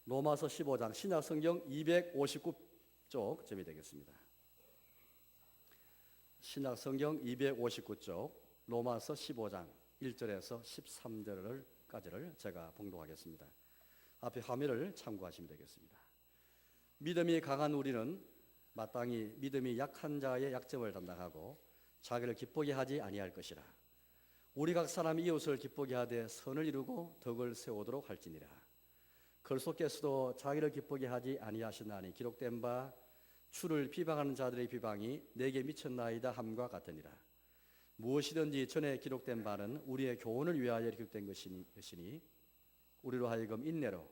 로마서 15장 신약 성경 259쪽 점이 되겠습니다. 신약 성경 259쪽 로마서 15장 1절에서 13절까지를 제가 봉독하겠습니다. 앞에 화면을 참고하시면 되겠습니다. 믿음이 강한 우리는 마땅히 믿음이 약한 자의 약점을 담당하고 자기를 기쁘게 하지 아니할 것이라. 우리 각 사람이 이웃을 기쁘게 하되 선을 이루고 덕을 세우도록 할지니라. 그리스도께서도 자기를 기쁘게 하지 아니하시나니 기록된 바 주를 비방하는 자들의 비방이 내게 미쳤나이다 함과 같으니라. 무엇이든지 전에 기록된 바는 우리의 교훈을 위하여 기록된 것이니 우리로 하여금 인내로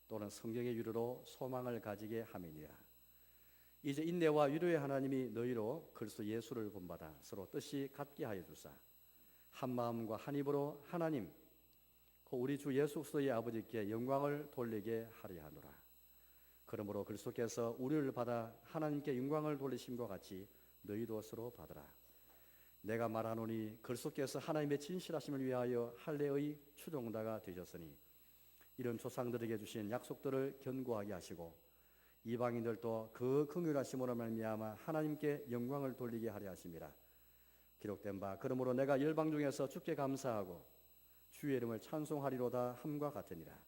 또는 성경의 유로로 소망을 가지게 함이니라. 이제 인내와 유로의 하나님이 너희로 그리스도 예수를 본받아 서로 뜻이 같게 하여 주사 한 마음과 한 입으로 하나님 우리 주 예수 그리스도의 아버지께 영광을 돌리게 하려 하노라. 그러므로 그리스도께서 우리를 받아 하나님께 영광을 돌리심과 같이 너희도 서로 받으라. 내가 말하노니 그리스도께서 하나님의 진실하심을 위하여 할례의 추종자가 되셨으니 이런 조상들에게 주신 약속들을 견고하게 하시고 이방인들도 그 긍휼하심으로 말미암아 하나님께 영광을 돌리게 하려 하심이라. 기록된 바 그러므로 내가 열방 중에서 주께 감사하고 주의 이름을 찬송하리로다 함과 같으니라.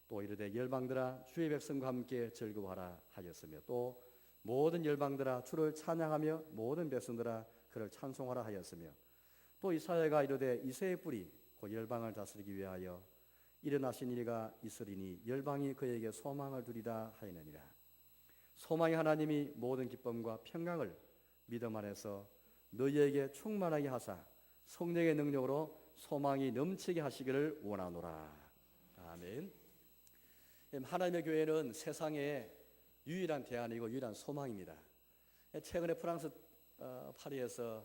또 이르되 열방들아 주의 백성과 함께 즐거워하라 하였으며 또 모든 열방들아 주를 찬양하며 모든 백성들아 그를 찬송하라 하였으며 또 이사야가 이르되 이새의 뿌리 곧 열방을 다스리기 위하여 일어나신 이가 있으리니 열방이 그에게 소망을 두리라 하였느니라. 소망의 하나님이 모든 기쁨과 평강을 믿음 안에서 너희에게 충만하게 하사 성령의 능력으로 소망이 넘치게 하시기를 원하노라. 아멘. 하나님의 교회는 세상의 유일한 대안이고 유일한 소망입니다. 최근에 프랑스 파리에서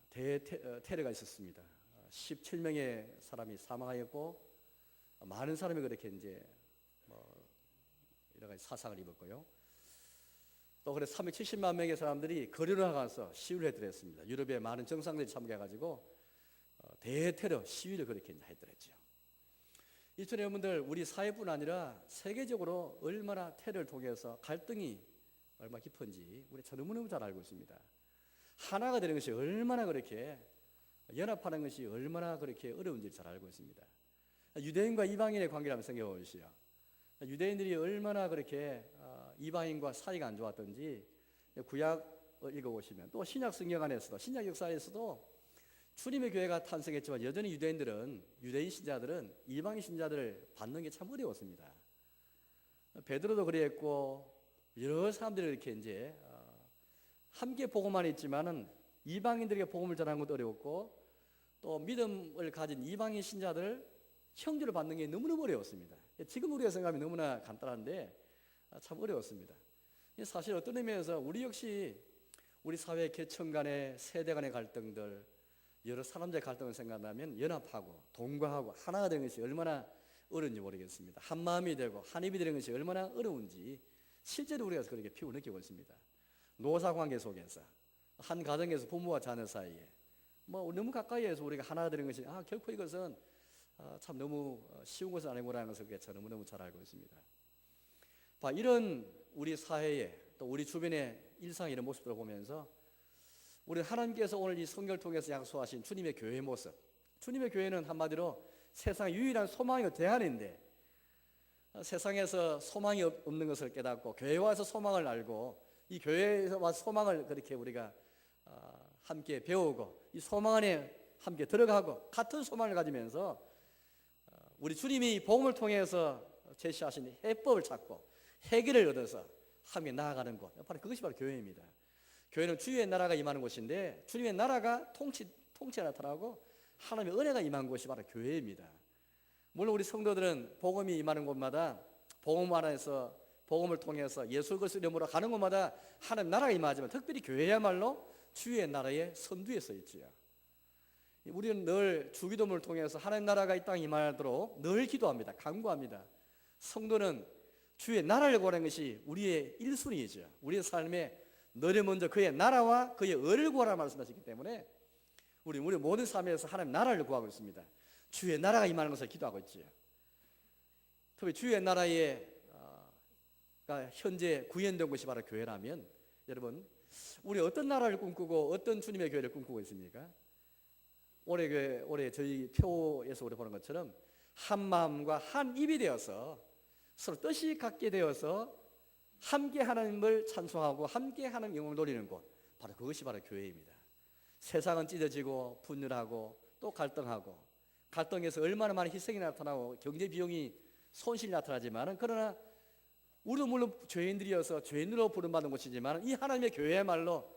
테러가 있었습니다. 17명의 사람이 사망하였고 많은 사람이 그렇게 이제 여러 가지 사상을 입었고요. 또 그래 370만 명의 사람들이 거리로 나가서 시위를 해드렸습니다. 유럽의 많은 정상들이 참가해가지고 대테러 시위를 그렇게 했더랬죠. 이천 여러분들 우리 사회뿐 아니라 세계적으로 얼마나 테러를 통해서 갈등이 얼마나 깊은지 우리 너무너무 잘 알고 있습니다. 하나가 되는 것이 얼마나 그렇게 연합하는 것이 얼마나 그렇게 어려운지 잘 알고 있습니다. 유대인과 이방인의 관계를 한번 생각해 보시죠. 유대인들이 얼마나 그렇게 이방인과 사이가 안 좋았던지 구약을 읽어보시면 또 신약 성경 안에서도 신약 역사에서도 주님의 교회가 탄생했지만 여전히 유대인 신자들은 이방인 신자들을 받는 게 참 어려웠습니다. 베드로도 그랬고 여러 사람들이 이렇게 이제 함께 복음만 있지만은 이방인들에게 복음을 전하는 것도 어려웠고 또 믿음을 가진 이방인 신자들 형제를 받는 게 너무너무 어려웠습니다. 지금 우리가 생각하면 너무나 간단한데 참 어려웠습니다. 사실 어떤 의미에서 우리 역시 우리 사회 계층 간의 세대 간의 갈등들 여러 사람들의 갈등을 생각하면 연합하고 동거하고 하나가 되는 것이 얼마나 어려운지 모르겠습니다. 한 마음이 되고 한 입이 되는 것이 얼마나 어려운지 실제로 우리가 그렇게 피부 느끼고 있습니다. 노사관계 속에서 한 가정에서 부모와 자녀 사이에 너무 가까이에서 우리가 하나가 되는 것이 결코 이것은 참 너무 쉬운 것은 아니구나라는 것을 저는 너무너무 잘 알고 있습니다. 이런 우리 사회에 또 우리 주변의 일상 이런 모습들을 보면서 우리 하나님께서 오늘 이 성경을 통해서 약속하신 주님의 교회의 모습, 주님의 교회는 한마디로 세상의 유일한 소망이고 대안인데 세상에서 소망이 없는 것을 깨닫고 교회에 와서 소망을 알고 이 교회에서 와서 소망을 그렇게 우리가 함께 배우고 이 소망 안에 함께 들어가고 같은 소망을 가지면서 우리 주님이 복음을 통해서 제시하신 해법을 찾고 해결을 얻어서 함께 나아가는 곳, 그것이 바로 교회입니다. 교회는 주의 나라가 임하는 곳인데 주님의 나라가 통치가 나타나고 하나님의 은혜가 임한 곳이 바로 교회입니다. 물론 우리 성도들은 복음이 임하는 곳마다 복음 안에서 복음을 통해서 예수 그리스도 이름으로 가는 곳마다 하나님 나라가 임하지만 특별히 교회야말로 주의 나라의 선두에 서 있지요. 우리는 늘 주기도문을 통해서 하나님 나라가 이 땅에 임하도록 늘 기도합니다. 간구합니다. 성도는 주의 나라를 구하는 것이 우리의 1순위이죠. 우리의 삶에 늘 먼저 그의 나라와 그의 의를 구하라 말씀하셨기 때문에 우리 모든 삶에서 하나님 나라를 구하고 있습니다. 주의 나라가 임하는 것을 기도하고 있지요. 특히 주의 나라에 현재 구현된 것이 바로 교회라면, 여러분 우리 어떤 나라를 꿈꾸고 어떤 주님의 교회를 꿈꾸고 있습니까? 올해 저희 표에서 우리 보는 것처럼 한 마음과 한 입이 되어서 서로 뜻이 같게 되어서 함께 하나님을 찬송하고 함께 하나님 영광을 돌리는 곳, 바로 그것이 바로 교회입니다. 세상은 찢어지고 분열하고 또 갈등하고, 갈등에서 얼마나 많은 희생이 나타나고 경제 비용이 손실이 나타나지만은, 그러나 우리도 물론 죄인들이어서 죄인으로 부름받은 곳이지만, 이 하나님의 교회야말로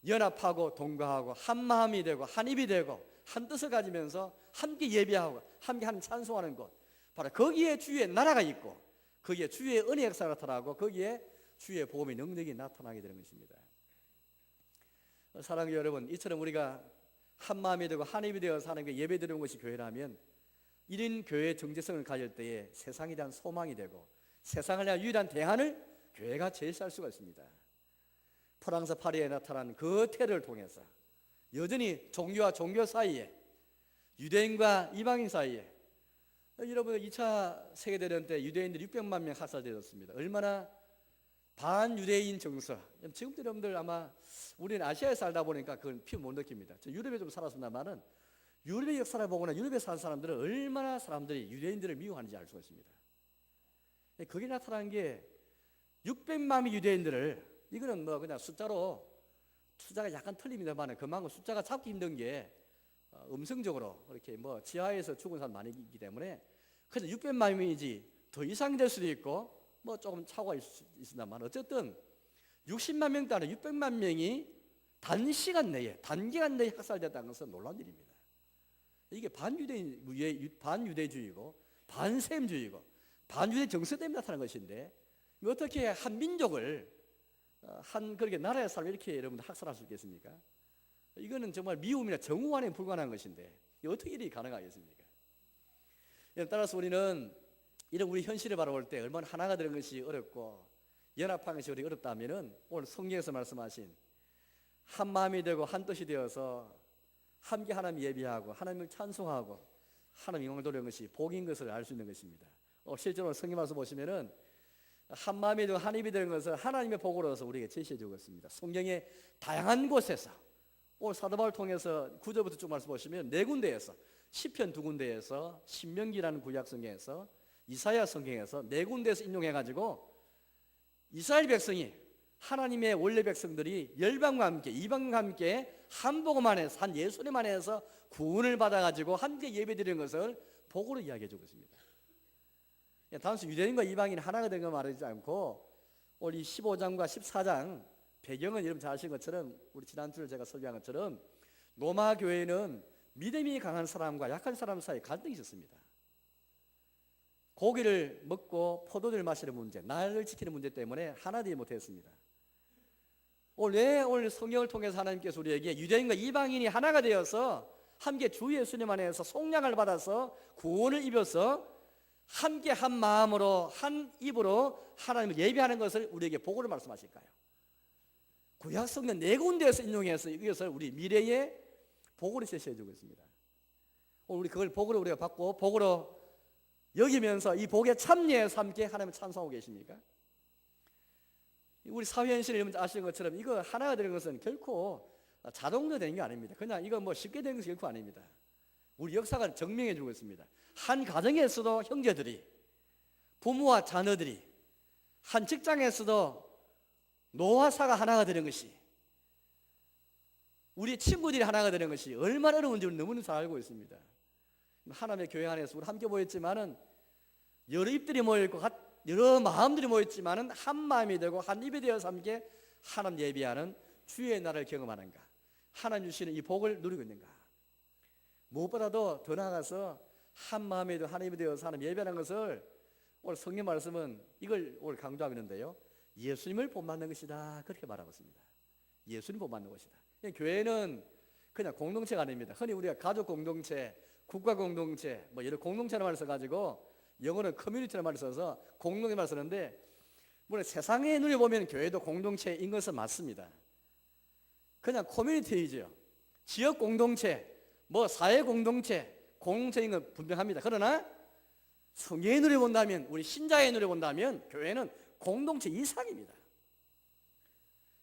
연합하고 동거하고 한 마음이 되고 한 입이 되고 한 뜻을 가지면서 함께 예배하고 함께 하나님 찬송하는 곳, 바로 거기에 주의 나라가 있고 거기에 주의 은혜 역사가 나타나고 거기에 주의 복음의 능력이 나타나게 되는 것입니다. 사랑하는 여러분, 이처럼 우리가 한 마음이 되고 한 입이 되어서 하나님께 예배드리는 것이 교회라면, 이런 교회의 정체성을 가질 때에 세상에 대한 소망이 되고 세상을 향한 유일한 대안을 교회가 제시할 수가 있습니다. 프랑스 파리에 나타난 그 테러를 통해서 여전히 종교와 종교 사이에, 유대인과 이방인 사이에, 여러분 2차 세계대전 때 유대인들이 600만 명 학살되었습니다. 얼마나 반유대인 정서, 지금도 여러분들 아마 우리는 아시아에 살다 보니까 그걸 피부 못 느낍니다. 저 유럽에 좀 살았습니다만은 유럽의 역사를 보거나 유럽에 사는 사람들은 얼마나 사람들이 유대인들을 미워하는지 알 수가 있습니다. 그게 나타난 게 600만의 유대인들을, 이거는 뭐 그냥 숫자로, 숫자가 약간 틀립니다만 그만큼 숫자가 잡기 힘든 게 음성적으로 이렇게 뭐 지하에서 죽은 사람 많이 있기 때문에, 그래서 600만 명이지 더 이상이 될 수도 있고 뭐 조금 차고가 있습니다만, 어쨌든 60만 명도 아니라 600만 명이 단기간 내에 학살됐다는 것은 놀라운 일입니다. 이게 반유대주의고 반셈주의고 반유대 정서 때문에 나타난 것인데, 어떻게 한 민족을 그렇게 나라의 사람을 이렇게 여러분 학살할 수 있겠습니까? 이거는 정말 미움이나 정오환에 불과한 것인데 어떻게 이렇게 가능하겠습니까? 따라서 우리는 이런 우리 현실을 바라볼 때 얼마나 하나가 되는 것이 어렵고 연합하는 것이 어렵다면은, 오늘 성경에서 말씀하신 한 마음이 되고 한 뜻이 되어서 함께 하나님 예배하고 하나님을 찬송하고 하나님 영광을 돌리는 것이 복인 것을 알 수 있는 것입니다. 실제로 성경 말씀 보시면은 한 마음이 되고 한 입이 되는 것을 하나님의 복으로서 우리에게 제시해 주고 있습니다. 성경의 다양한 곳에서, 오늘 사도 바울을 통해서 9절부터 쭉 말씀 보시면 네 군데에서, 시편 두 군데에서, 신명기라는 구약 성경에서, 이사야 성경에서 네 군데에서 인용해 가지고 이스라엘 백성이, 하나님의 원래 백성들이 열방과 함께 이방과 함께 한 복음 안에서, 한 예수님 안에서 구원을 받아 가지고 함께 예배드리는 것을 복으로 이야기해 주고 있습니다. 단순히 유대인과 이방인 하나가 된 거 말하지 않고, 오늘 이 15장과 14장 배경은 여러분 잘 아시는 것처럼, 우리 지난주에 제가 설명한 것처럼 로마 교회는 믿음이 강한 사람과 약한 사람 사이에 갈등이 있었습니다. 고기를 먹고 포도주를 마시는 문제, 나를 지키는 문제 때문에 하나 되지 못했습니다. 오늘 성경을 통해서 하나님께서 우리에게 유대인과 이방인이 하나가 되어서 함께 주 예수님 안에서 속량을 받아서 구원을 입어서 함께 한 마음으로 한 입으로 하나님을 예배하는 것을 우리에게 복으로 말씀하실까요? 구약 성경 네 군데에서 인용해서 이것을 우리 미래의 복으로 제시해 주고 있습니다. 우리 그걸 복으로 우리가 받고 복으로 여기면서 이 복에 참여해서 함께 하나님을 찬송하고 계십니까? 우리 사회 현실을 여러분 아시는 것처럼 이거 하나가 되는 것은 결코 자동으로 되는 게 아닙니다. 그냥 이거 뭐 쉽게 되는 것이 결코 아닙니다. 우리 역사가 증명해 주고 있습니다. 한 가정에서도 형제들이, 부모와 자녀들이, 한 직장에서도 노화사가 하나가 되는 것이, 우리 친구들이 하나가 되는 것이 얼마나 어려운지 너무나 잘 알고 있습니다. 하나님의 교회 안에서 우리 함께 모였지만은 여러 입들이 모여있고 여러 마음들이 모였지만은 한 마음이 되고 한 입이 되어서 함께 하나님 예배하는 주의 나라를 경험하는가, 하나님 주시는 이 복을 누리고 있는가. 무엇보다도 더 나아가서 한 마음이 되고 한 입이 되어서 하나님 예배하는 것을, 오늘 성경 말씀은 이걸 오늘 강조하고 있는데요, 예수님을 본받는 것이다, 그렇게 말하고 있습니다. 예수님 본받는 것이다. 교회는 그냥 공동체가 아닙니다. 흔히 우리가 가족 공동체, 국가 공동체, 뭐 이런 공동체라는 말을 써가지고, 영어는 커뮤니티라는 말을 써서 공동체 말을 쓰는데, 물론 세상의 눈에 보면 교회도 공동체인 것은 맞습니다. 그냥 커뮤니티이죠. 지역 공동체, 뭐 사회 공동체, 공동체인 건 분명합니다. 그러나 성경의 눈에 본다면, 우리 신자의 눈에 본다면 교회는 공동체 이상입니다.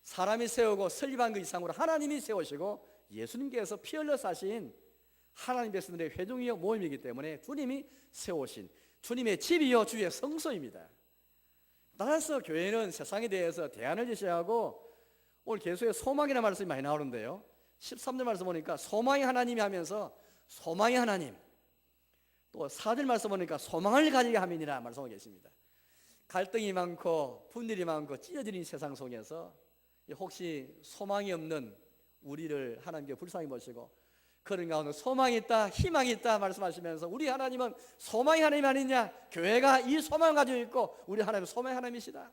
사람이 세우고 설립한 그 이상으로 하나님이 세우시고 예수님께서 피 흘려 사신 하나님 백성들의 회중이요 모임이기 때문에 주님이 세우신 주님의 집이요 주의 성소입니다. 따라서 교회는 세상에 대해서 대안을 제시하고, 오늘 계속해서 소망이라는 말씀이 많이 나오는데요, 13절 말씀 보니까 소망의 하나님이 하면서 소망의 하나님, 또 4절 말씀 보니까 소망을 가지게 함이니라 말씀하고 계십니다. 갈등이 많고 분열이 많고 찢어지는 세상 속에서 혹시 소망이 없는 우리를 하나님께 불쌍히 보시고 그런 가운데 소망이 있다, 희망이 있다 말씀하시면서 우리 하나님은 소망의 하나님 아니냐, 교회가 이 소망을 가지고 있고 우리 하나님은 소망의 하나님이시다.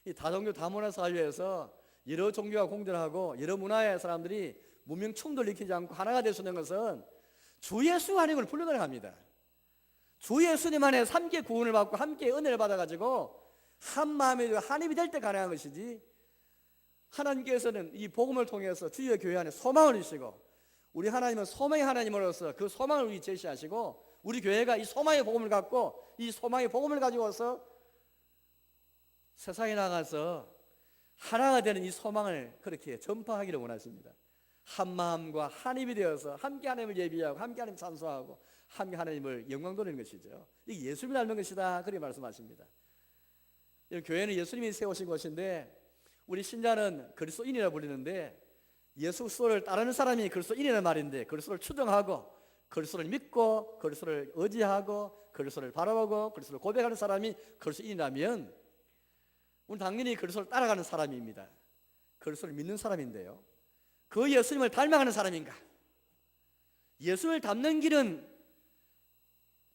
이 다종교 다문화 사회에서 여러 종교가 공존하고 여러 문화의 사람들이 문명 충돌을 일으키지 않고 하나가 될 수 있는 것은 주 예수가 하나님을 불러들어갑니다. 주 예수님 안에 함께 구원을 받고 함께 은혜를 받아가지고 한 마음이 되고 하나님이 될 때 가능한 것이지, 하나님께서는 이 복음을 통해서 주의 교회 안에 소망을 주시고 우리 하나님은 소망의 하나님으로서 그 소망을 우리 제시하시고 우리 교회가 이 소망의 복음을 갖고 이 소망의 복음을 가지고서 세상에 나가서 하나가 되는 이 소망을 그렇게 전파하기를 원하십니다. 한 마음과 한 입이 되어서 함께 하나님을 예비하고 함께 하나님을 찬송하고 함께 하나님을 영광 돌리는 것이죠. 이게 예수님을 닮는 것이다 그렇게 말씀하십니다. 교회는 예수님이 세우신 것인데 우리 신자는 그리스도인이라 불리는데, 예수 그리스도를 따르는 사람이 그리스도인이라는 말인데 그리스도를 추종하고 그리스도를 믿고 그리스도를 의지하고 그리스도를 바라보고 그리스도를 고백하는 사람이 그리스도인이라면 우리는 당연히 그리스도를 따라가는 사람입니다. 그리스도를 믿는 사람인데요, 그 예수님을 닮아가는 사람인가? 예수님을 닮는 길은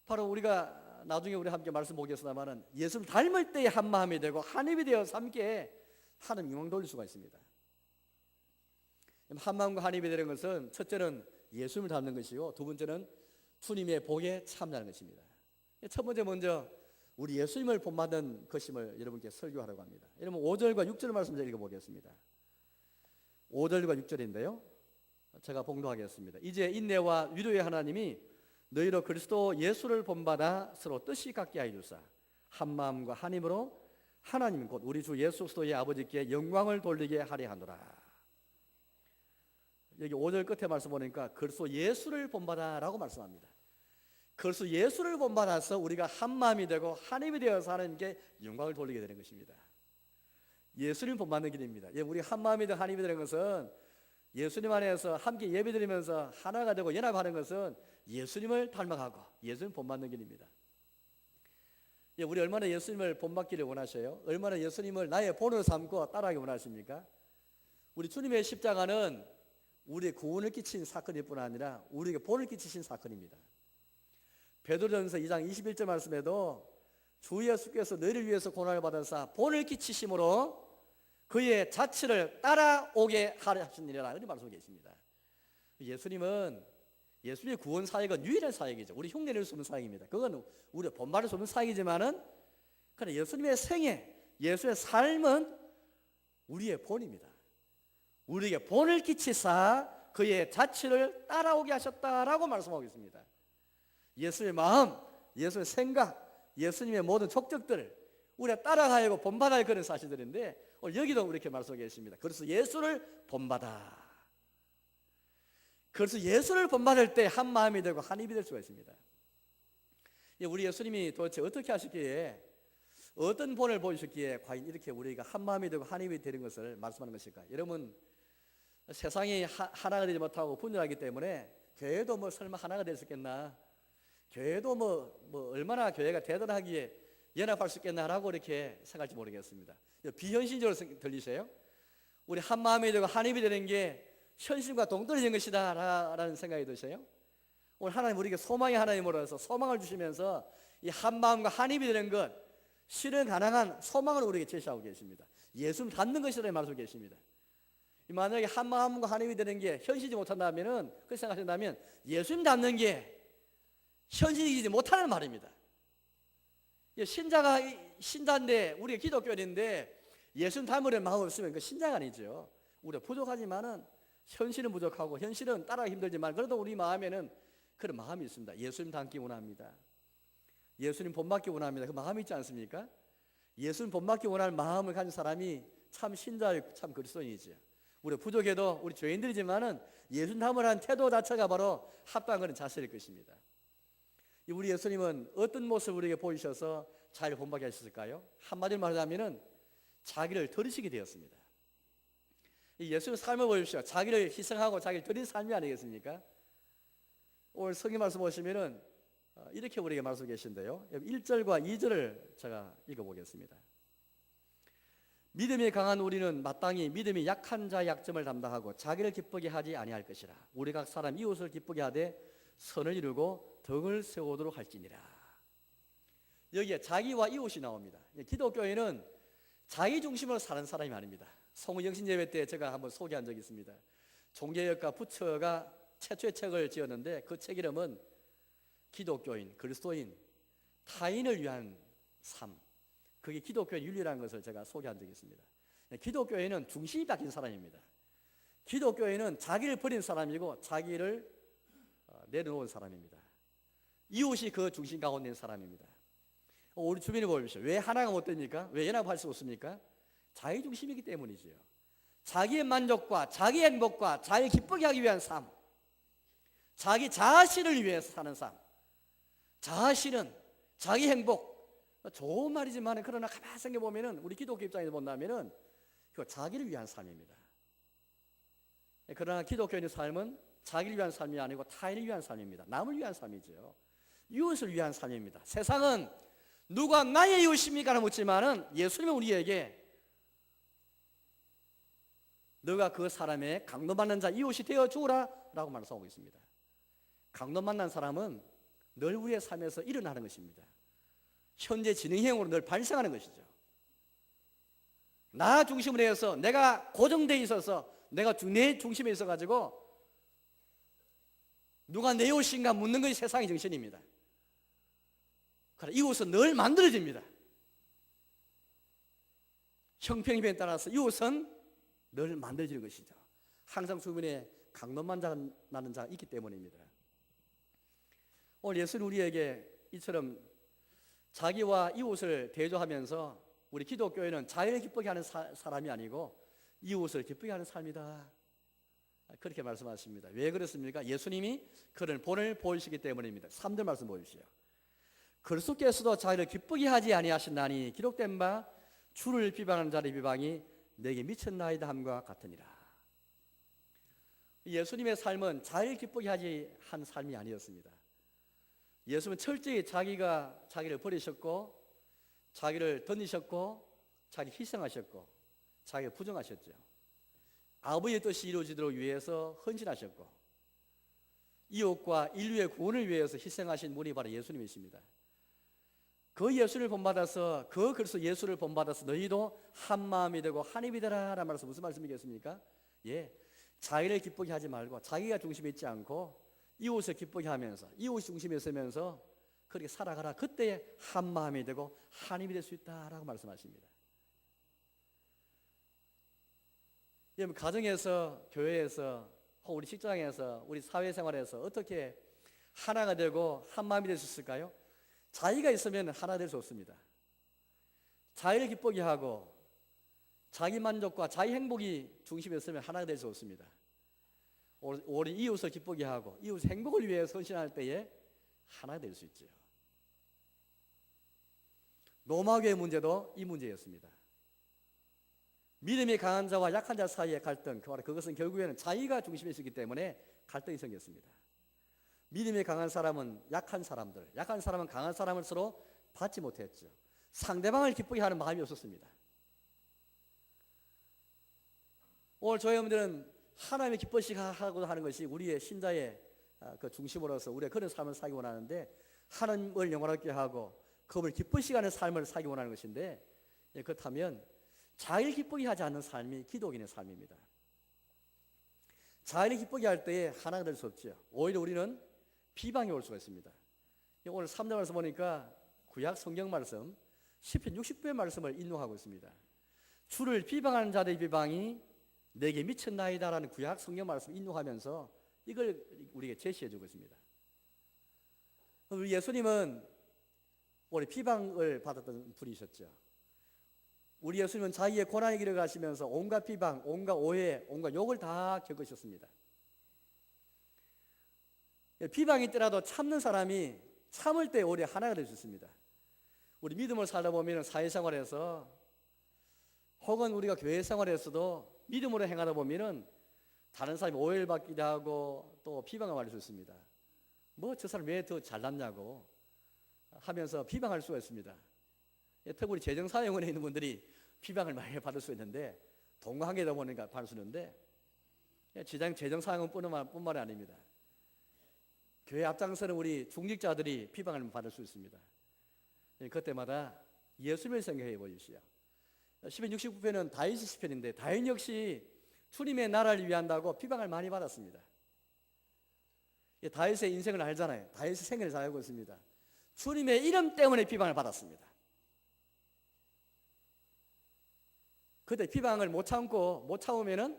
바로 우리가 나중에 우리 함께 말씀 보겠습니다만은 예수를 닮을 때의 한 마음이 되고 한 입이 되어서 함께 하나님 영광 돌릴 수가 있습니다. 한 마음과 한 입이 되는 것은 첫째는 예수님을 닮는 것이고 두 번째는 주님의 복에 참여하는 것입니다. 첫 번째 먼저 우리 예수님을 본받는 것임을 여러분께 설교하려고 합니다. 여러분 5절과 6절 말씀 읽어보겠습니다. 5절과 6절인데요, 제가 봉독하겠습니다. 이제 인내와 위로의 하나님이 너희로 그리스도 예수를 본받아 서로 뜻이 같게 하여 주사 한 마음과 한 힘으로 하나님 곧 우리 주 예수 그리스도의 아버지께 영광을 돌리게 하려 하노라. 여기 5절 끝에 말씀 보니까 그리스도 예수를 본받아라고 말씀합니다. 그리스도 예수를 본받아서 우리가 한 마음이 되고 한 힘이 되어서 하나님께 영광을 돌리게 되는 것입니다. 예수님 본받는 길입니다. 우리 한 마음이 되고 한 힘이 되는 것은 예수님 안에서 함께 예배드리면서 하나가 되고 연합하는 것은 예수님을 닮아가고 예수님 본받는 길입니다. 우리 얼마나 예수님을 본받기를 원하셔요? 얼마나 예수님을 나의 본으로 삼고 따라하기 원하십니까? 우리 주님의 십자가는 우리의 구원을 끼친 사건일 뿐 아니라 우리에게 본을 끼치신 사건입니다. 베드로전서 2장 21절 말씀에도 주 예수께서 너희를 위해서 고난을 받으사 본을 끼치심으로 그의 자취를 따라오게 하려 하시니라 이렇게 말씀하고 계십니다. 예수님의 구원 사역은 유일한 사역이죠. 우리 흉내낼 수 없는 사역입니다. 그건 우리가 본받을 수 없는 사역이지만은 그러나 예수님의 생애, 예수의 삶은 우리의 본입니다. 우리에게 본을 끼치사 그의 자취를 따라오게 하셨다라고 말씀하고 있습니다. 예수의 마음, 예수의 생각, 예수님의 모든 족적들 우리가 따라가고 본받아야 그런 사실들인데 오늘 여기도 이렇게 말씀하고 계십니다. 그래서 예수를 본받아. 그래서 예수를 본받을 때 한 마음이 되고 한 입이 될 수가 있습니다. 우리 예수님이 도대체 어떻게 하셨기에 어떤 본을 보여주셨기에 과연 이렇게 우리가 한 마음이 되고 한 입이 되는 것을 말씀하는 것일까? 여러분 세상이 하나가 되지 못하고 분열하기 때문에 교회도 뭐 설마 하나가 될 수 있겠나? 교회도 뭐 얼마나 교회가 대단하기에 연합할 수 있겠나라고 이렇게 생각할지 모르겠습니다. 비현실적으로 들리세요? 우리 한 마음이 되고 한 입이 되는 게 현실과 동떨어진 것이다 라는 생각이 드세요? 오늘 하나님 우리에게 소망의 하나님으로서 소망을 주시면서 이 한 마음과 한 입이 되는 것 실현 가능한 소망을 우리에게 제시하고 계십니다. 예수님 닮는 것이라는 말씀을 계십니다. 만약에 한 마음과 한 입이 되는 게 현실이지 못한다면은 그렇게 생각하신다면 예수님 닮는 게 현실이지 못하는 말입니다. 신자가 신자인데 우리가 기독교인인데 예수님 닮으려는 마음 없으면 그 신자가 아니죠. 우리가 부족하지만은 현실은 부족하고 현실은 따라가기 힘들지만 그래도 우리 마음에는 그런 마음이 있습니다. 예수님 닮기 원합니다. 예수님 본받기 원합니다. 그 마음이 있지 않습니까? 예수님 본받기 원하는 마음을 가진 사람이 참 신자요, 참 그리스도인이지요. 우리 부족해도 우리 죄인들이지만은 예수님 닮으라는 태도 자체가 바로 합당한 그런 자세일 것입니다. 우리 예수님은 어떤 모습을 우리에게 보이셔서 잘 본받게 하셨을까요? 한마디로 말하자면은 자기를 들으시게 되었습니다. 이 예수님의 삶을 보십시오. 자기를 희생하고 자기를 드린 삶이 아니겠습니까? 오늘 성경 말씀 보시면은 이렇게 우리에게 말씀하고 계신데요. 1절과 2절을 제가 읽어보겠습니다. 믿음이 강한 우리는 마땅히 믿음이 약한 자의 약점을 담당하고 자기를 기쁘게 하지 아니할 것이라. 우리 각 사람 이웃을 기쁘게 하되 선을 이루고 덕을 세우도록 할지니라. 여기에 자기와 이웃이 나옵니다. 기독교인은 자기 중심으로 사는 사람이 아닙니다. 성우영신예배 때 제가 한번 소개한 적이 있습니다. 종교역과 부처가 최초의 책을 지었는데 그 책 이름은 기독교인, 그리스도인, 타인을 위한 삶. 그게 기독교의 윤리라는 것을 제가 소개한 적이 있습니다. 기독교인은 중심이 바뀐 사람입니다. 기독교인은 자기를 버린 사람이고 자기를 내려놓은 사람입니다. 이웃이 그 중심 가운데 있는 사람입니다. 우리 주변에 보십시오. 왜 하나가 못 됩니까? 왜 연합할 수 없습니까? 자기 중심이기 때문이지요. 자기의 만족과 자기 행복과 자기 기쁘게 하기 위한 삶, 자기 자신을 위해서 사는 삶, 자신은 자기 행복, 좋은 말이지만 그러나 가만히 생각해보면 우리 기독교 입장에서 본다면 그 자기를 위한 삶입니다. 그러나 기독교인의 삶은 자기를 위한 삶이 아니고 타인을 위한 삶입니다. 남을 위한 삶이죠. 이웃을 위한 삶입니다. 세상은 누가 나의 이웃입니까? 라고 묻지만은 예수님은 우리에게 너가 그 사람의 강도 만난 자 이웃이 되어 주라 라고 말씀하고 있습니다. 강도 만난 사람은 늘 우리의 삶에서 일어나는 것입니다. 현재 진행형으로 늘 발생하는 것이죠. 나 중심으로 해서 내가 고정되어 있어서 내가 내 중심에 있어가지고 누가 내 이웃인가 묻는 것이 세상의 정신입니다. 그러나 이웃은 늘 만들어집니다. 형평에 따라서 이웃은 늘 만들어지는 것이죠. 항상 주변에 강론만 나는 자가 있기 때문입니다. 오늘 예수는 우리에게 이처럼 자기와 이웃을 대조하면서 우리 기독교회는 자기를 기쁘게 하는 사람이 아니고 이웃을 기쁘게 하는 삶이다, 그렇게 말씀하십니다. 왜 그렇습니까? 예수님이 그런 본을 보이시기 때문입니다. 3절 말씀 보십시오. 그리스도께서도 자기를 기쁘게 하지 아니하신다니 기록된 바 주를 비방하는 자의 비방이 내게 미쳤나이다 함과 같으니라. 예수님의 삶은 자기를 기쁘게 하지 한 삶이 아니었습니다. 예수님은 철저히 자기를 버리셨고 자기를 던지셨고 자기 희생하셨고 자기를 부정하셨죠. 아버지의 뜻이 이루어지도록 위해서 헌신하셨고 이웃과 인류의 구원을 위해서 희생하신 분이 바로 예수님이십니다. 그 예수를 본받아서 그래서 예수를 본받아서 너희도 한 마음이 되고 한 입이 되라 라는 말씀 무슨 말씀이겠습니까? 자기를 기쁘게 하지 말고 자기가 중심에 있지 않고 이웃을 기쁘게 하면서 이웃 중심에 서면서 그렇게 살아가라. 그때 한 마음이 되고 한 입이 될 수 있다라고 말씀하십니다. 여러분 가정에서 교회에서 혹은 우리 직장에서 우리 사회생활에서 어떻게 하나가 되고 한 마음이 될 수 있을까요? 자기가 있으면 하나 될 수 없습니다. 자기를 기쁘게 하고 자기 만족과 자기 행복이 중심에 있으면 하나가 될 수 없습니다. 우리 이웃을 기쁘게 하고 이웃 행복을 위해 헌신할 때에 하나 될 수 있죠. 로마교의 문제도 이 문제였습니다. 믿음이 강한 자와 약한 자 사이의 갈등, 그것은 결국에는 자기가 중심에 있기 때문에 갈등이 생겼습니다. 믿음이 강한 사람은 약한 사람은 강한 사람을 서로 받지 못했죠. 상대방을 기쁘게 하는 마음이 없었습니다. 오늘 저희 여러분들은 하나님의 기뻐시게 하고 하는 것이 우리의 신자의 그 중심으로서 우리가 그런 삶을 살기 원하는데 하나님을 영원하게 하고 그분을 기쁘시게 하는 삶을 살기 원하는 것인데 그렇다면 자기를 기쁘게 하지 않는 삶이 기독인의 삶입니다. 자기를 기쁘게 할 때에 하나가 될 수 없죠. 오히려 우리는 비방이 올 수가 있습니다. 오늘 3절 말씀 보니까 구약 성경 말씀 시편 60편의 말씀을 인용하고 있습니다. 주를 비방하는 자들의 비방이 내게 미쳤나이다라는 구약 성경 말씀 인용하면서 이걸 우리에게 제시해 주고 있습니다. 우리 예수님은 우리 비방을 받았던 분이셨죠. 우리 예수님은 자기의 고난의 길을 가시면서 온갖 비방, 온갖 오해, 온갖 욕을 다 겪으셨습니다. 비방이 있더라도 참는 사람이 참을 때 오히려 하나가 될 수 있습니다. 우리 믿음을 살다 보면 사회생활에서 혹은 우리가 교회 생활에서도 믿음으로 행하다 보면 다른 사람이 오해를 받기도 하고 또 비방을 받을 수 있습니다. 뭐 저 사람 왜 더 잘났냐고 하면서 비방할 수가 있습니다. 특히 재정사회원에 있는 분들이 비방을 많이 받을 수 있는데 동거관계다 보니까 받을 수 있는데 재정사회원뿐만 아닙니다. 교회 앞장서는 우리 중직자들이 비방을 받을 수 있습니다. 그때마다 예수님을 생각해 보십시오. 시편 69편은 다윗의 시편인데 다윗 역시 주님의 나라를 위한다고 비방을 많이 받았습니다. 다윗의 인생을 알잖아요. 다윗의 생애를 잘 알고 있습니다. 주님의 이름 때문에 비방을 받았습니다. 그때 비방을 못 참으면은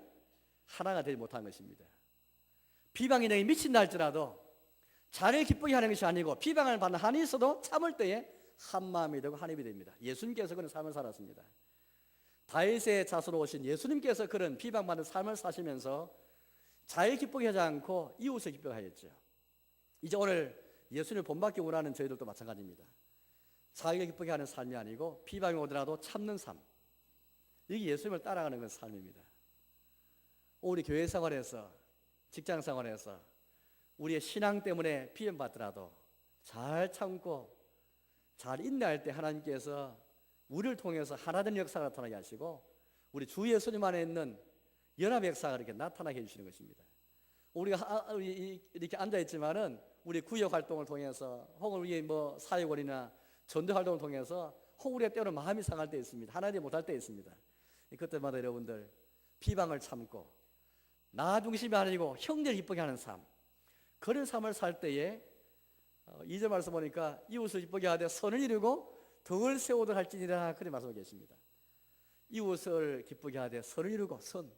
하나가 되지 못한 것입니다. 비방이 내게 미친다 할지라도 자를 기쁘게 하는 것이 아니고 비방을 받는 한이 있어도 참을 때에 한 마음이 되고 한 입이 됩니다. 예수님께서 그런 삶을 살았습니다. 다윗의 자수로 오신 예수님께서 그런 비방받는 삶을 사시면서 자를 기쁘게 하지 않고 이웃을 기쁘게 하였죠. 이제 오늘 예수님을 본받기 원하는 저희들도 마찬가지입니다. 자기가 기쁘게 하는 삶이 아니고 비방이 오더라도 참는 삶, 이게 예수님을 따라가는 건 삶입니다. 우리 교회 생활에서 직장 생활에서 우리의 신앙 때문에 비난받더라도 잘 참고 잘 인내할 때 하나님께서 우리를 통해서 하나된 역사가 나타나게 하시고 우리 주 예수님 안에 있는 연합의 역사가 이렇게 나타나게 해주시는 것입니다. 우리가 이렇게 앉아있지만은 우리 구역 활동을 통해서 혹은 우리 뭐 사회원이나 전도 활동을 통해서 혹은 우리가 때로는 마음이 상할 때 있습니다. 하나님 못할 때 있습니다. 그때마다 여러분들 비방을 참고 나 중심이 아니고 형제를 기쁘게 하는 삶, 그런 삶을 살 때에 2절 말씀 보니까 이웃을 기쁘게 하되 선을 이루고 덕을 세우도록 할지니라, 그런 말씀을 계십니다. 이웃을 기쁘게 하되 선을 이루고 선,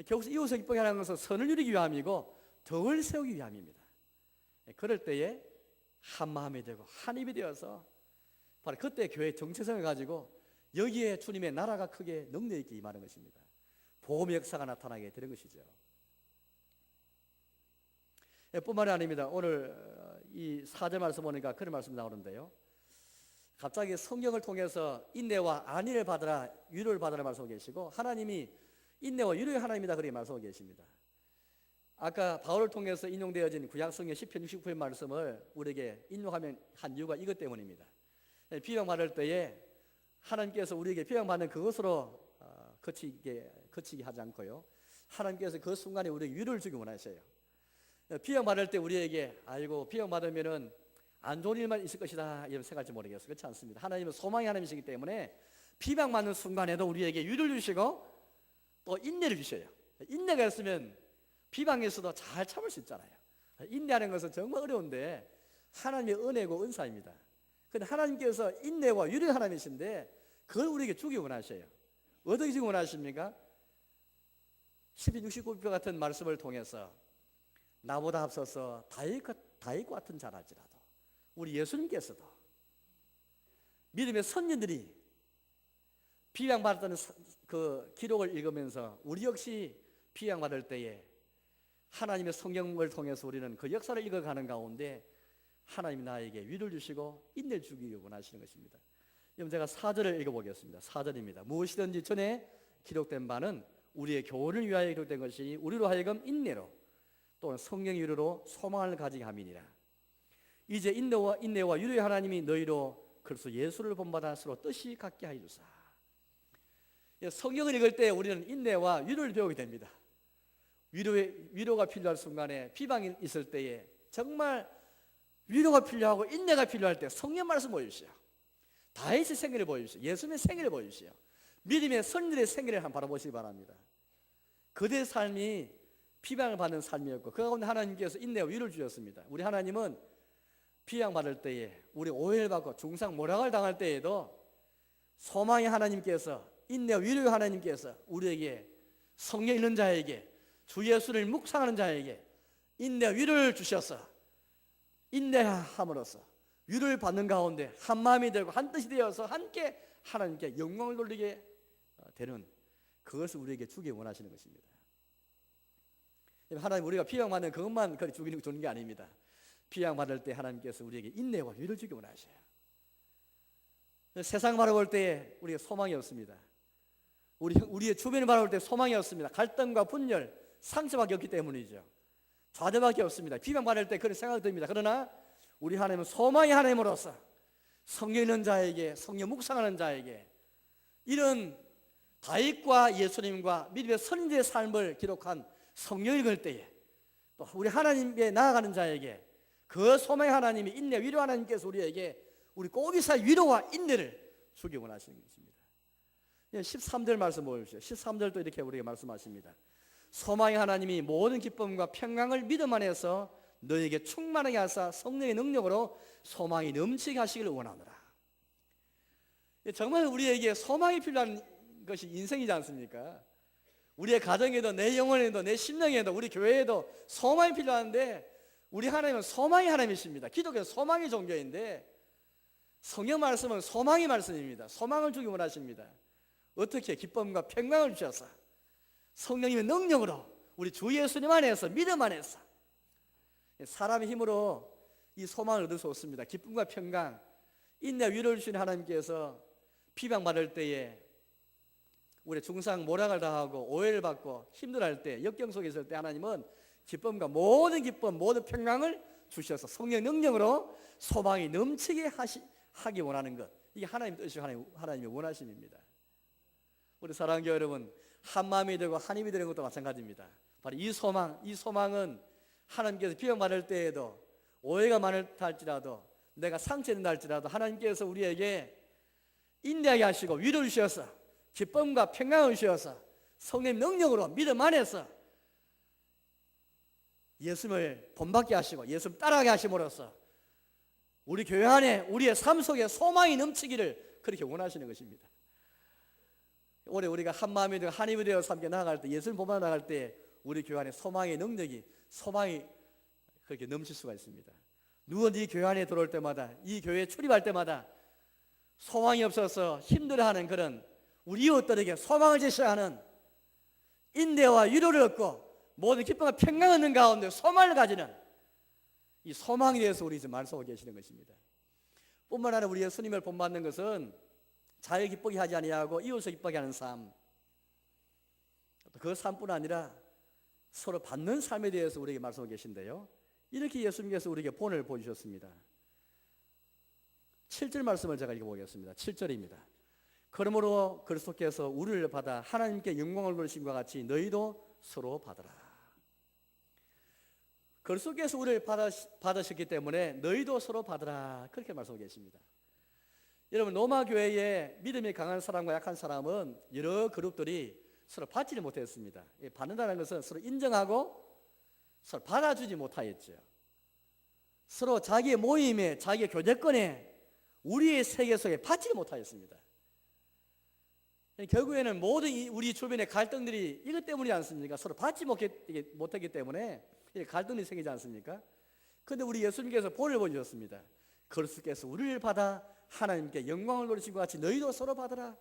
결국 이웃을 기쁘게 하는 것은 선을 이루기 위함이고 덕을 세우기 위함입니다. 그럴 때에 한 마음이 되고 한 입이 되어서 바로 그때 교회의 정체성을 가지고 여기에 주님의 나라가 크게 능력 있게 임하는 것입니다. 복음의 역사가 나타나게 되는 것이죠. 뿐만이 아닙니다. 오늘 이 4절 말씀 보니까 그런 말씀이 나오는데요, 갑자기 성경을 통해서 인내와 안위를 받으라, 위로를 받으라 말씀하고 계시고 하나님이 인내와 위로의 하나님이다, 그렇게 말씀하고 계십니다. 아까 바울을 통해서 인용되어진 구약성경 시편 69편 말씀을 우리에게 인용하면 한 이유가 이것 때문입니다. 비방받을 때에 하나님께서 우리에게 비방받는 그것으로 그치게 하지 않고요, 하나님께서 그 순간에 우리에게 위로를 주기 원하셔요. 비방받을 때 우리에게 아이고 비방받으면은 안 좋은 일만 있을 것이다 이런 생각할지 모르겠어요. 그렇지 않습니다. 하나님은 소망의 하나님이시기 때문에 비방받는 순간에도 우리에게 위로를 주시고 또 인내를 주셔요. 인내가 있으면 비방에서도 잘 참을 수 있잖아요. 인내하는 것은 정말 어려운데 하나님의 은혜고 은사입니다. 그런데 하나님께서 인내와 위로의 하나님이신데 그걸 우리에게 주기 원하셔요. 어떻게 주기 원하십니까? 시편 69편 같은 말씀을 통해서 나보다 앞서서 다윗 같은 자랄지라도 우리 예수님께서도 믿음의 선진들이 비방받았던 그 기록을 읽으면서 우리 역시 비방받을 때에 하나님의 성경을 통해서 우리는 그 역사를 읽어가는 가운데 하나님이 나에게 위로를 주시고 인내를 주기 원하시는 것입니다. 여러분, 제가 4절을 읽어보겠습니다. 4절입니다. 무엇이든지 전에 기록된 바는 우리의 교훈을 위하여 기록된 것이니 우리로 하여금 인내로 또는 성령의 위로로 소망을 가지게 함이니라. 이제 인내와 위로의 하나님이 너희로 그리스도 예수를 본받아 서로 뜻이 같게 하여 주사. 성경을 읽을 때 우리는 인내와 위로를 배우게 됩니다. 위로가 필요할 순간에, 비방이 있을 때에 정말 위로가 필요하고 인내가 필요할 때 성령 말씀 보여주시오. 다윗의 생애를 보여주시오. 예수님의 생애를 보여주시오. 믿음의 선들의 생애를 한번 바라보시기 바랍니다. 그들의 삶이 비방을 받는 삶이었고 그 가운데 하나님께서 인내와 위로를 주셨습니다. 우리 하나님은 비방받을 때에, 우리 오해를 받고 중상 모략을 당할 때에도 소망의 하나님께서, 인내와 위로의 하나님께서 우리에게, 성령 있는 자에게, 주 예수를 묵상하는 자에게 인내와 위로를 주셔서 인내함으로써 위로를 받는 가운데 한 마음이 되고 한 뜻이 되어서 함께 하나님께 영광을 돌리게 되는 그것을 우리에게 주기 원하시는 것입니다. 하나님 우리가 피양받는 그것만 주는 게 아닙니다. 피양받을 때 하나님께서 우리에게 인내와 위로를 주기 원하셔요. 세상 바라볼 때 우리가 소망이 없습니다. 우리의 주변을 바라볼 때 소망이 없습니다. 갈등과 분열, 상처밖에 없기 때문이죠. 좌절밖에 없습니다. 비방받을 때 그런 생각이 듭니다. 그러나 우리 하나님은 소망의 하나님으로서 성령 있는 자에게, 성령 묵상하는 자에게 이런 다윗과 예수님과 믿음의 선지자의 삶을 기록한 성경을 읽을 때에 또 우리 하나님께 나아가는 자에게 그 소망의 하나님이 인내 위로 하나님께서 우리에게 우리 꼬비사의 위로와 인내를 주기 원하시는 것입니다. 13절 말씀 보십시오. 13절도 이렇게 우리에게 말씀하십니다. 소망의 하나님이 모든 기쁨과 평강을 믿음 안에서 너에게 충만하게 하사 성령의 능력으로 소망이 넘치게 하시기를 원하노라. 정말 우리에게 소망이 필요한 것이 인생이지 않습니까? 우리의 가정에도 내 영혼에도 내 심령에도 우리 교회에도 소망이 필요한데 우리 하나님은 소망의 하나님이십니다. 기독교는 소망의 종교인데 성경 말씀은 소망의 말씀입니다. 소망을 주기 원하십니다. 어떻게 기쁨과 평강을 주셔서 성령님의 능력으로 우리 주 예수님 안에서 믿음 안에서 사람의 힘으로 이 소망을 얻을 수 없습니다. 기쁨과 평강, 인내 위로를 주시는 하나님께서 비방받을 때에 우리 중상 모략을 당하고 오해를 받고 힘들어할 때 역경 속에 있을 때 하나님은 기쁨과 모든 기쁨 모든 평강을 주셔서 성령 능력으로 소망이 넘치게 하기 원하는 것, 이게 하나님 뜻이 하나님의 원하심입니다. 우리 사랑하는 교회 여러분, 한 마음이 되고 한 힘이 되는 것도 마찬가지입니다. 바로 이 소망은 하나님께서 비방받을 때에도 오해가 많다 할지라도 내가 상처된다 할지라도 하나님께서 우리에게 인내하게 하시고 위로를 주셔서 기쁨과 평강을 주셔서 성령 능력으로 믿음 안에서 예수님을 본받게 하시고 예수님 따라가게 하심으로써 우리 교회 안에 우리의 삶 속에 소망이 넘치기를 그렇게 원하시는 것입니다. 올해 우리가 한 마음이 되고 한 힘이 되어 함께 나아갈 때 예수님 본받아 나갈 때 우리 교회 안에 소망이 그렇게 넘칠 수가 있습니다. 누군 이 교회 안에 들어올 때마다 이 교회에 출입할 때마다 소망이 없어서 힘들어하는 그런 우리 이웃들에게 소망을 제시하는 인내와 위로를 얻고 모든 기쁨과 평강을 얻는 가운데 소망을 가지는 이 소망에 대해서 우리 지금 말씀하고 계시는 것입니다. 뿐만 아니라 우리 예수님을 본받는 것은 자유 기쁘게 하지 아니하고 이웃을 기쁘게 하는 삶, 그 삶뿐 아니라 서로 받는 삶에 대해서 우리에게 말씀하고 계신데요, 이렇게 예수님께서 우리에게 본을 보여주셨습니다. 7절 말씀을 제가 읽어보겠습니다. 7절입니다. 그러므로 그리스도께서 우리를 받아 하나님께 영광을 돌리심과 같이 너희도 서로 받으라. 그리스도께서 우리를 받으셨기 때문에 너희도 서로 받으라, 그렇게 말씀하고 계십니다. 여러분, 로마 교회에 믿음이 강한 사람과 약한 사람은 여러 그룹들이 서로 받지를 못했습니다. 받는다는 것은 서로 인정하고 서로 받아주지 못하였죠. 서로 자기의 모임에, 자기의 교제권에, 우리의 세계 속에 받지 못하였습니다. 결국에는 모든 우리 주변의 갈등들이 이것 때문이지 않습니까? 서로 받지 못했기 때문에 갈등이 생기지 않습니까? 그런데 우리 예수님께서 본을 보여주셨습니다. 그리스도께서 우리를 받아 하나님께 영광을 돌리신 것 같이 너희도 서로 받으라.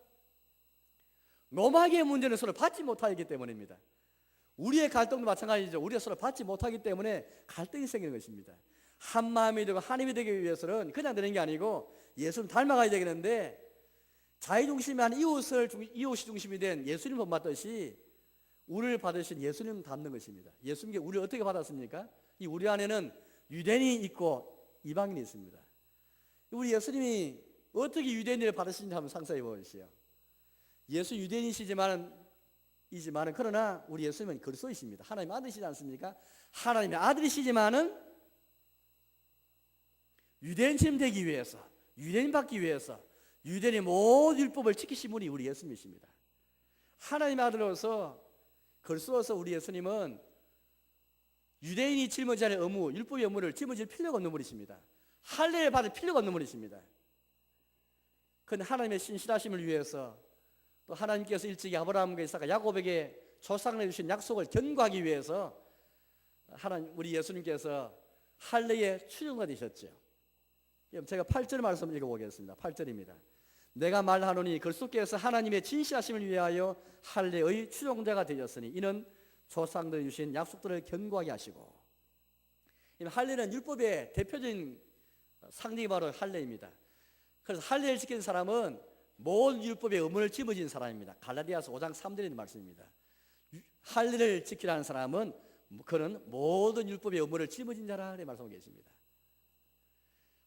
로마계의 문제는 서로 받지 못하기 때문입니다. 우리의 갈등도 마찬가지죠. 우리가 서로 받지 못하기 때문에 갈등이 생기는 것입니다. 한 마음이 되고 한 힘이 되기 위해서는 그냥 되는 게 아니고 예수님 닮아가야 되겠는데, 자의중심이 아닌 이웃이 중심이 된 예수님 본받듯이 우리를 받으신 예수님 닮는 것입니다. 예수님께 우리를 어떻게 받았습니까? 이 우리 안에는 유대인이 있고 이방인이 있습니다. 우리 예수님이 어떻게 유대인을 받으시는지 한번 상상해 보십시오. 예수 유대인이시지만은 그러나 우리 예수님은 그리스도이십니다. 하나님의 아들이시지 않습니까? 하나님의 아들이시지만은 유대인처럼 되기 위해서, 유대인 받기 위해서 유대인의 모든 율법을 지키신 분이 우리 예수님이십니다. 하나님의 아들로서 그리스도로서 우리 예수님은 유대인이 짊어져야 할 의무, 율법의 의무를 짊어질 필요가 없는 분이십니다. 할례를 받을 필요가 없는 분이십니다. 그런데 하나님의 신실하심을 위해서, 또 하나님께서 일찍이 아브라함과 이삭과 야곱에게 조상을 주신 약속을 견고하기 위해서 우리 예수님께서 할례의 추종자 되셨죠. 제가 8절 말씀 읽어보겠습니다. 8절입니다. 내가 말하노니 그리스도께서 하나님의 진실하심을 위하여 할례의 추종자가 되셨으니 이는 조상들이 주신 약속들을 견고하게 하시고. 할례는 율법의 대표적인 상징이 바로 할례입니다. 그래서 할례를 지키는 사람은 모든 율법의 의무를 짊어진 사람입니다. 갈라디아서 5장 3절에 있는 말씀입니다. 할례를 지키라는 사람은 그는 모든 율법의 의무를 짊어진 자라 말씀하고 계십니다.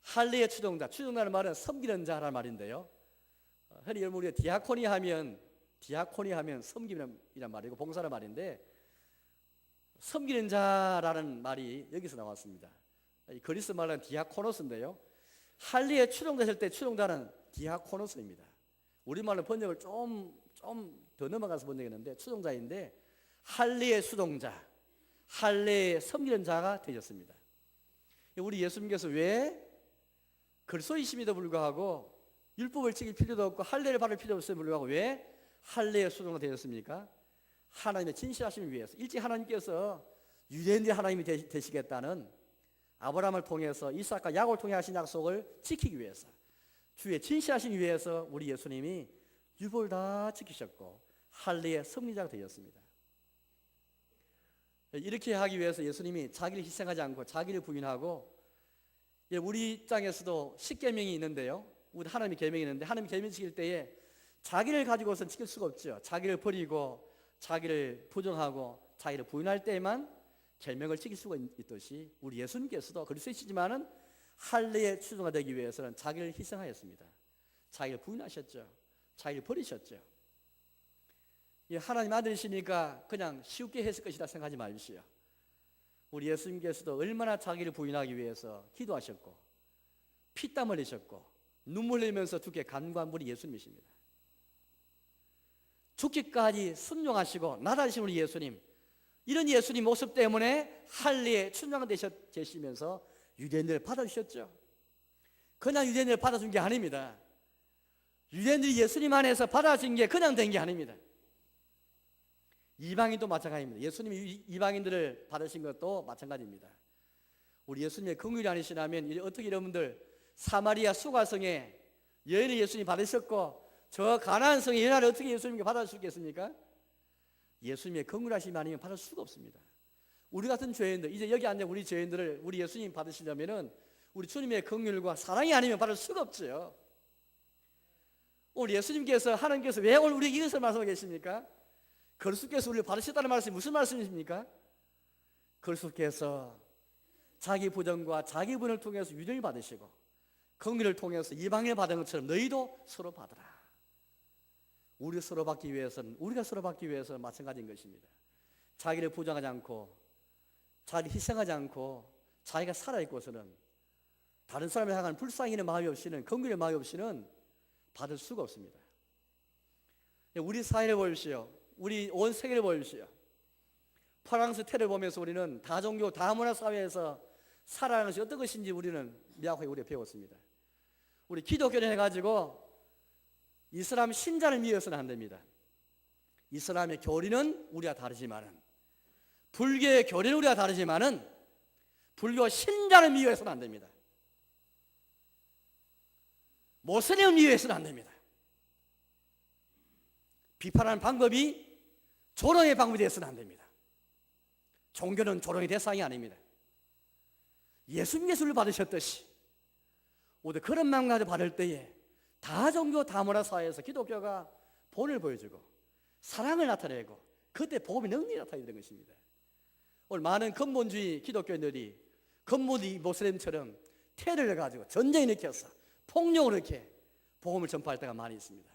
할례의 추종자라는 말은 섬기는 자라는 말인데요. 흔히 여러분 우리가 디아코니 하면 섬김이란 말이고 봉사라는 말인데, 섬기는 자라는 말이 여기서 나왔습니다. 그리스 말은 디아코노스인데요. 할례의 추종자실 때 추종자는 디아코노스입니다. 우리말로 번역을 좀 더 넘어가서 번역했는데 추종자인데, 할례의 추종자, 할례의 섬기는 자가 되셨습니다. 우리 예수님께서 왜 그리스도이심에도 불구하고 율법을 지킬 필요도 없고 할례를 받을 필요도 없음에도 불구하고 왜 할례의 추종자가 되셨습니까? 하나님의 진실하심을 위해서. 일찍 하나님께서 유대인들이 하나님이 되시겠다는 아브라함을 통해서 이삭과 야곱을 통해 하신 약속을 지키기 위해서, 주의 진실하심 위해서 우리 예수님이 율법을 다 지키셨고 할례의 승리자가 되셨습니다. 이렇게 하기 위해서 예수님이 자기를 희생하지 않고 자기를 부인하고, 우리 입장에서도 십계명이 있는데요. 우리 하나님의 계명이 있는데, 하나님의 계명 지킬 때에 자기를 가지고선 지킬 수가 없죠. 자기를 버리고 자기를 부정하고 자기를 부인할 때에만 계명을 지킬 수가 있듯이 우리 예수님께서도 그리스도이시지만은 할례의 추종자 되기 위해서는 자기를 희생하였습니다. 자기를 부인하셨죠. 자기를 버리셨죠. 하나님 아들이시니까 그냥 쉽게 했을 것이다 생각하지 마십시오. 우리 예수님께서도 얼마나 자기를 부인하기 위해서 기도하셨고 피땀 흘리셨고 눈물 흘리면서 죽게 간구한 분이 예수님이십니다. 죽기까지 순종하시고 나다리신 우리 예수님, 이런 예수님 모습 때문에 할례의 추종자가 되시면서 유대인들을 받아주셨죠. 그냥 유대인들을 받아준 게 아닙니다. 유대인들이 예수님 안에서 받아준 게 그냥 된 게 아닙니다. 이방인도 마찬가지입니다. 예수님이 이방인들을 받으신 것도 마찬가지입니다. 우리 예수님의 긍휼이 아니시라면 어떻게 여러분들 사마리아 수가성에 여인을 예수님이 받으셨고 저 가나안 성의 여인을 어떻게 예수님께 받아주겠습니까? 예수님의 긍휼하심이 아니면 받을 수가 없습니다. 우리 같은 죄인들, 이제 여기 앉은 우리 죄인들을 우리 예수님 받으시려면은 우리 주님의 긍휼과 사랑이 아니면 받을 수가 없죠. 우리 예수님께서, 하나님께서 왜 오늘 우리에게 이것을 말씀하고 계십니까? 그리스도께서 우리를 받으셨다는 말씀이 무슨 말씀이십니까? 그리스도께서 자기 부정과 자기 분을 통해서 유대를 받으시고 긍휼을 통해서 이방인을 받은 것처럼 너희도 서로 받으라. 우리가 서로 받기 위해서는 마찬가지인 것입니다. 자기를 부정하지 않고 자기를 희생하지 않고 자기가 살아있고서는 다른 사람을 향한 불쌍히 있는 마음이 없이는, 긍휼의 마음이 없이는 받을 수가 없습니다. 우리 사회를 보십시오. 우리 온 세계를 보십시오. 프랑스 테러를 보면서 우리는 다종교 다문화 사회에서 살아가는 것이 어떤 것인지 우리는 명확하게 우리가 배웠습니다. 우리 기독교를 해가지고 이슬람 신자를 미워해서는 안 됩니다. 이슬람의 교리는 우리가 다르지만은, 불교의 교리는 우리가 다르지만은 불교 신자를 미워해서는 안 됩니다. 모슬림을 미워해서는 안 됩니다. 비판하는 방법이 조롱의 방법이 되어서는 안 됩니다. 종교는 조롱의 대상이 아닙니다. 예수님께서 우리를 받으셨듯이 우리 그런 마음가짐 받을 때에 다종교 다문화 사회에서 기독교가 본을 보여주고 사랑을 나타내고 그때 복음의 능력이 나타내는 것입니다. 오늘 많은 근본주의 기독교인들이 근본주의 모슬림처럼 테러를 가지고 전쟁을 일으켜서 폭력을 이렇게 복음을 전파할 때가 많이 있습니다.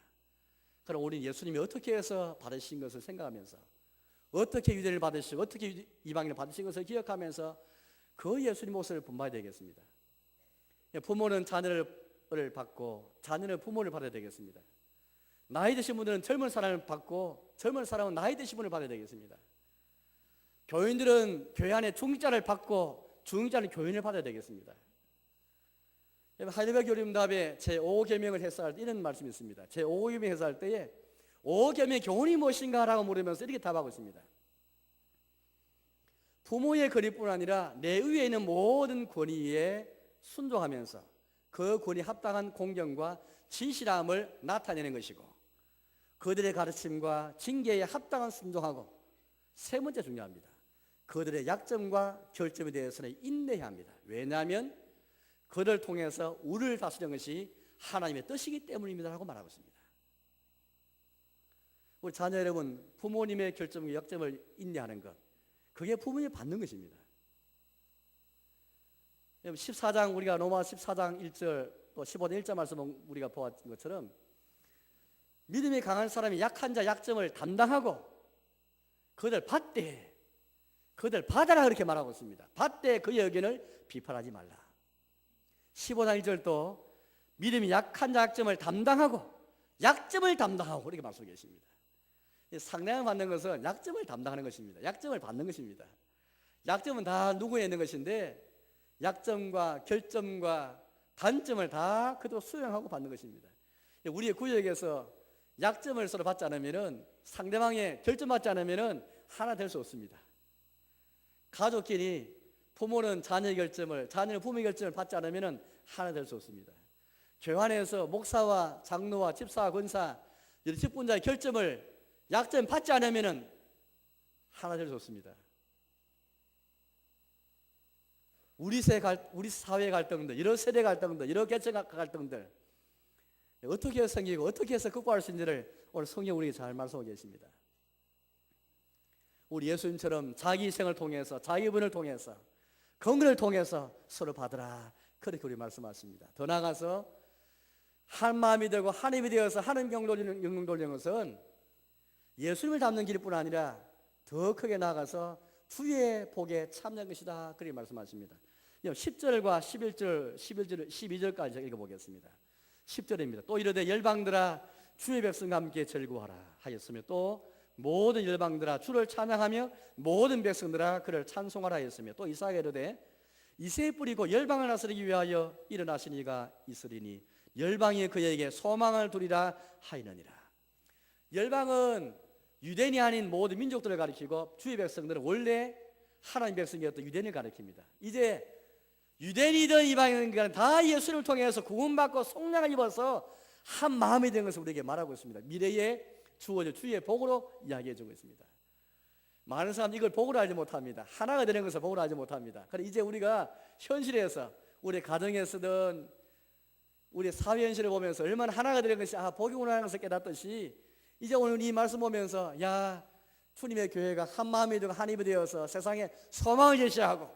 그럼 우리는 예수님이 어떻게 해서 받으신 것을 생각하면서, 어떻게 유대인을 받으시고 어떻게 이방인을 받으신 것을 기억하면서 그 예수님 모습을 본받아야 되겠습니다. 부모는 자녀를 받고 자녀는 부모를 받아야 되겠습니다. 나이 드신 분들은 젊은 사람을 받고 젊은 사람은 나이 드신 분을 받아야 되겠습니다. 교인들은 교회 안에 중직자를 받고 중직자는 교인을 받아야 되겠습니다. 하이델베르 교리문답에 제5계명을 해석할 때 이런 말씀이 있습니다. 제5계명 해석할 때에 5계명의 교훈이 무엇인가 라고 물으면서 이렇게 답하고 있습니다. 부모의 권위뿐 아니라 내 위에 있는 모든 권위에 순종하면서 그 권위에 합당한 공경과 진실함을 나타내는 것이고, 그들의 가르침과 징계에 합당한 순종하고, 세 번째 중요합니다. 그들의 약점과 결점에 대해서는 인내해야 합니다. 왜냐하면 그들을 통해서 우리를 다스리는 것이 하나님의 뜻이기 때문입니다 라고 말하고 있습니다. 우리 자녀 여러분, 부모님의 결점과 약점을 인내하는 것, 그게 부모님이 받는 것입니다. 14장, 우리가 로마 14장 1절 또 15장 1절 말씀 우리가 보았던 것처럼 믿음이 강한 사람이 약한 자 약점을 담당하고 그들 받되 그들 받아라 그렇게 말하고 있습니다. 받되 그의 의견을 비판하지 말라. 15장 1절도 믿음이 약한 자 약점을 담당하고 약점을 담당하고 그렇게 말씀하고 계십니다. 상대방 받는 것은 약점을 담당하는 것입니다. 약점을 받는 것입니다. 약점은 다 누구에 있는 것인데 약점과 결점과 단점을 다 그대로 수용하고 받는 것입니다. 우리의 구역에서 약점을 서로 받지 않으면, 상대방의 결점 받지 않으면 하나 될 수 없습니다. 가족끼리 부모는 자녀의 결점을, 자녀는 부모의 결점을 받지 않으면 하나 될 수 없습니다. 교회 안에서 목사와 장로와 집사와 권사, 직분자의 결점을, 약점 받지 않으면 하나 될 수 없습니다. 우리 사회 갈등들, 여러 세대 갈등들, 여러 계층 갈등들 어떻게 해서 생기고 어떻게 해서 극복할 수 있는지를 오늘 성경 우리에게 잘 말씀하고 계십니다. 우리 예수님처럼 자기 희생을 통해서, 자기 분을 통해서, 건강을 통해서 서로 받으라 그렇게 우리 말씀하십니다. 더 나아가서 한 마음이 되고 한 입이 되어서 하는 영광 돌리는 것은 예수님을 닮는 길뿐 아니라 더 크게 나아가서 주의 복에 참여한 것이다 그렇게 말씀하십니다. 10절과 11절, 12절까지 읽어보겠습니다. 10절입니다. 또 이르되 열방들아 주의 백성과 함께 즐거워하라 하였으며, 또 모든 열방들아 주를 찬양하며 모든 백성들아 그를 찬송하라 하였으며, 또 이사야가 이르되 이새에 뿌리고 열방을 다스리기 위하여 일어나신 이가 있으리니 열방이 그에게 소망을 두리라 하이느니라. 열방은 유대인이 아닌 모든 민족들을 가리키고, 주의 백성들은 원래 하나님 백성이었던 유대인을 가리킵니다. 이제 유대인이든 이방인이든 다 예수님을 통해서 구원받고 속량을 입어서 한 마음이 된 것을 우리에게 말하고 있습니다. 미래에 주어질 주의 복으로 이야기해주고 있습니다. 많은 사람들이 이걸 복으로 알지 못합니다. 하나가 되는 것을 복으로 알지 못합니다. 그래서 이제 우리가 현실에서 우리 가정에서든 우리 사회 현실을 보면서 얼마나 하나가 되는 것이 복이구나 하는 것을 깨닫듯이, 이제 오늘 이 말씀 보면서 주님의 교회가 한 마음이 되고 한 입이 되어서 세상에 소망을 제시하고,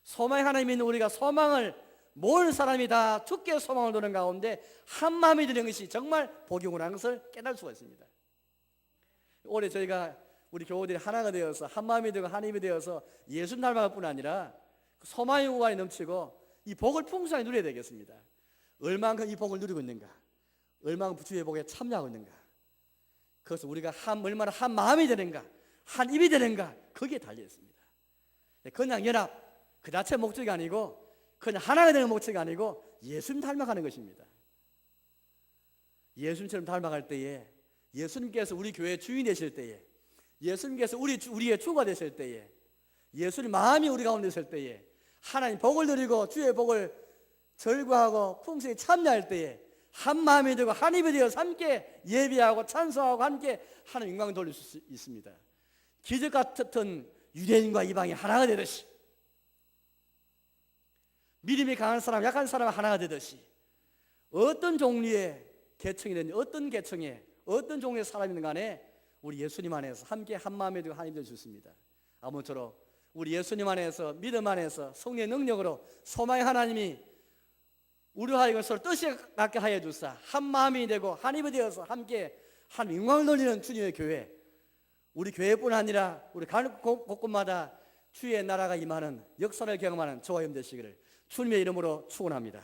소망의 하나님이 있는 우리가 소망을, 모든 사람이 다 주께 소망을 두는 가운데 한 마음이 되는 것이 정말 복이구나 하는 것을 깨달을 수가 있습니다. 올해 저희가 우리 교우들이 하나가 되어서 한 마음이 되고 한 입이 되어서 예수님 닮아갈 뿐 아니라 소망의 우화에 넘치고 이 복을 풍성히 누려야 되겠습니다. 얼만큼 이 복을 누리고 있는가, 얼만큼 주의 복에 참여하고 있는가, 그것은 우리가 얼마나 한 마음이 되는가, 한 입이 되는가, 거기에 달려 있습니다. 그냥 연합 그 자체 목적이 아니고, 그냥 하나가 되는 목적이 아니고 예수님 닮아가는 것입니다. 예수님처럼 닮아갈 때에, 예수님께서 우리 교회의 주인 되실 때에, 예수님께서 우리의 주가 되실 때에, 예수님 마음이 우리 가운데 있을 때에, 하나님 복을 누리고 주의 복을 절구하고 풍성히 참여할 때에 한 마음이 되고 한 입이 되어서 함께 예배하고 찬송하고 함께 하나님 영광을 돌릴 수 있습니다. 기적 같은 유대인과 이방이 하나가 되듯이, 믿음이 강한 사람, 약한 사람 하나가 되듯이, 어떤 종류의 계층이든지 어떤 계층에 어떤 종류의 사람이든 간에 우리 예수님 안에서 함께 한 마음이 되고 한 입이 될 수 있습니다. 아무쪼록 우리 예수님 안에서, 믿음 안에서 성령의 능력으로 소망의 하나님이 우리와 하여금 서로 뜻이 같게 하여 주사 한 마음이 되고 한 입이 되어서 함께 한 영광을 돌리는 주님의 교회, 우리 교회뿐 아니라 우리 곳곳마다 주의 나라가 임하는 역사를 경험하는 저와 여러분 되시기를 주님의 이름으로 축원합니다.